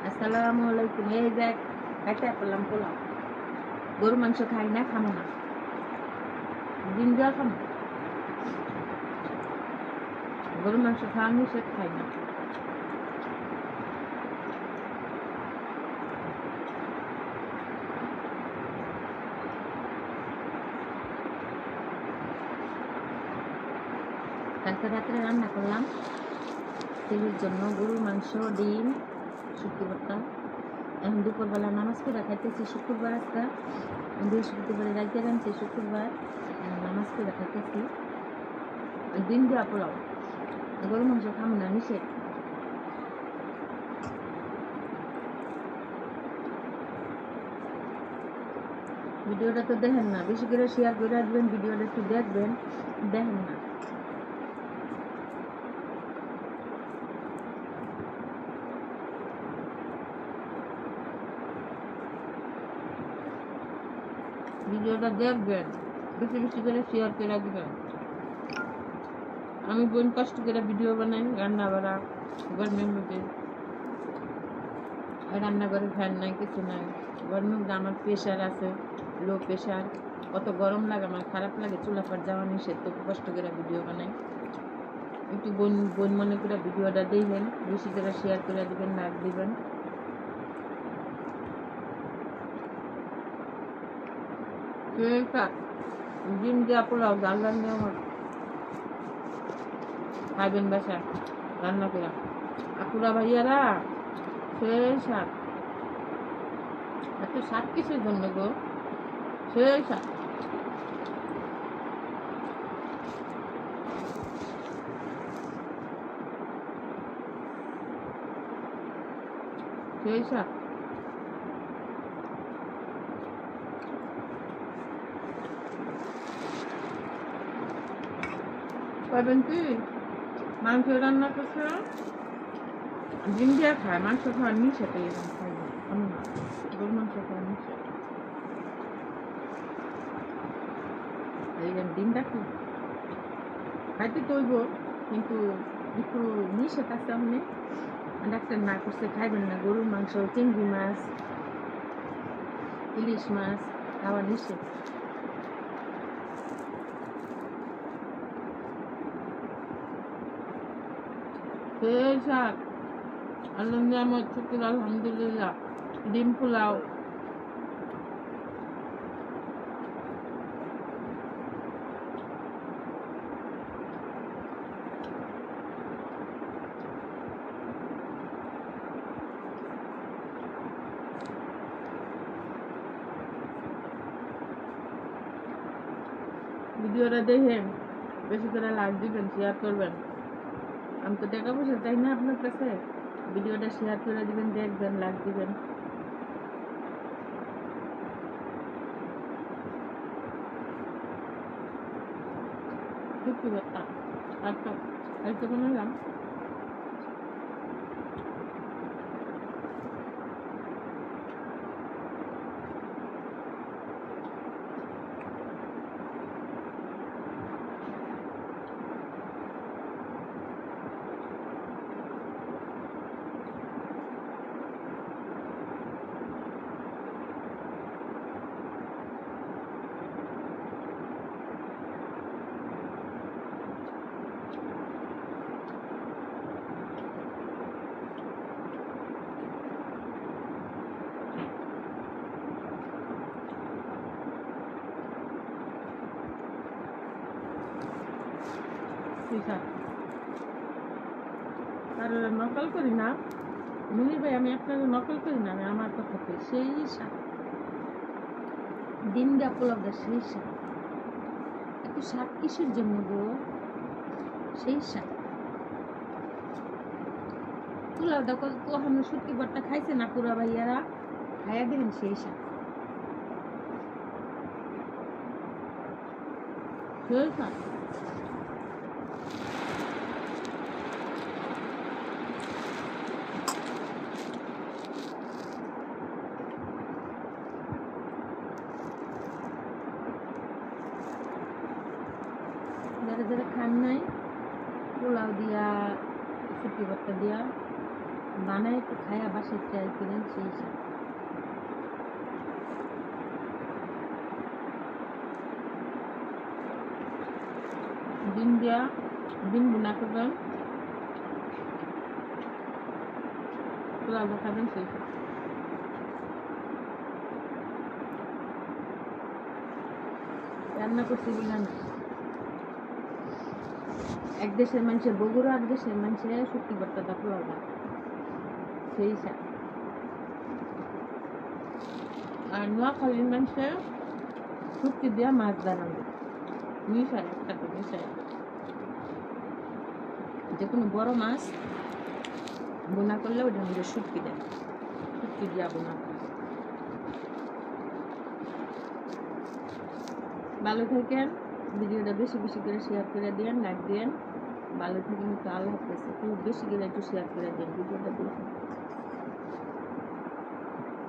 আসসালামু আলাইকুম। এই দেখ খাইতে পেলাম পোলাও। গরু মাংস খাই না, খামো না। ডিম দেওয়া খামো। গরু মাংস খাওয়া নিষেধ, খাই না। কালকে রাত্রে রান্না করলাম ছেলের জন্য গরুর মাংস, ডিম, শুটকি ভর্তা। এখন দুপুরবেলা নামাজ পড়া খাইতেছি। শুক্রবার আজকে, বৃহস্পতিবারে রাইতে রাঁধছি, শুক্রবার নামাজ পড়া খাইতেছি। ডিম দেওয়া পোলাও। গরু মাংস খামো না, নিষেধ। ভিডিওটা তো দেখেন না, বেশি করে শেয়ার করে দিবেন। ভিডিওটা একটু দেখবেন, দেখেন না। ভিডিওটা দেখবেন, বেশি বেশি করে শেয়ার করে দিবেন। আমি বোন কষ্ট করে ভিডিও বানাই, রান্না বাড়া, গরমের মধ্যে। রান্নাঘরে ফ্যান নাই, কিছু নাই। গরমের মধ্যে আমার প্রেশার আছে, লো প্রেশার। কত গরম লাগে, আমার খারাপ লাগে। চুলাপাট যাওয়া নিষেধ, তো কষ্ট করে ভিডিও বানাই। একটু বোন বোন মনে করে ভিডিওটা দেখবেন, বেশি করে শেয়ার করে দিবেন, লাইক দিবেন। ডিম দেওয়া পোলাও ডাল রান্না আমার খাইবেন বাসায় রান্না করে। আপুরা ভাইয়ারা, সেই শাক। এত শাক কিসের জন্য গো? সেই শাক, সেই শাক। পাবেন কি? মাংস রান্না করছে, ডিম দিয়ে খায়। মাংস খাওয়ার নিষেধ, এরকম খাইবে আমি না। গরু মাংস খাওয়ার নিষেধ। এই ডিমটা কি খাইতে তৈব, কিন্তু একটু নিষেধ আছে। আপনি ডাক্তার না করছে খাইবেন না। গরুর মাংস, চিংড়ি মাছ, ইলিশ মাছ খাওয়া নিষেধ। সেই শাক, আল্লাহ নিয়ামত, শুকুর আলহামদুলিল্লাহ। ডিম পোলাও, ভিডিওটা দেখেন, বেশি করে লাইক দিবেন, শেয়ার করবেন। আমি তো টাকা পয়সা চাই না আপনার কাছে। ভিডিওটা শেয়ার করে দিবেন, দেখবেন, লাইক দিবেন। সত্যি কথা। আর তো বানালাম। ঠিক আছে, আর নকল করি না মুনির ভাই, আমি আপনাকে নকল করি না। আমি আমার কথা কই। সেই শাক, ডিম দেওয়া পোলাও দেয়, সেই শাক। এত শাক কিসের জন্য গো? সেই শাক। পোলাওটা কখনো শুটকি ভর্তা খাইছে না পুরা ভাইয়ারা? খাইয়া দিবেন সেই শাক, সেই শাক। যারা যারা খান নাই পোলাও দিয়া, শুটকি ভর্তা দিয়া, বানায় একটু খায়া বাসায় ট্রাই করেন সেই স্বাদ। ডিম দিয়া ডিম ভুনা করবেন, পোলাও খাবেন সেই স্বাদ। রান্না করছি বললাম এক দেশের মানুষের বগুড়া, এক দেশের মানুষের শুটকি ভর্তা পোলাও সেই স্বাদ। আর নোয়াখালীর মানুষের শুটকি দিয়া মাছ বানাবে মিশায়, একটাতে মিশায়। যে কোনো বড় মাছ বোনা করলে ওটার মধ্যে শুটকি দেয়, শুটকি দিয়া বোনা করে। ভালো থাকেন, ভিডিওটা বেশি বেশি করে শেয়ার করে দিন, লাইক দিন। ভালো থাকেন, একটু আল্লাহ হাফেজ। একটু বেশি করে একটু শেয়ার করে দিন ভিডিওটা বেশি।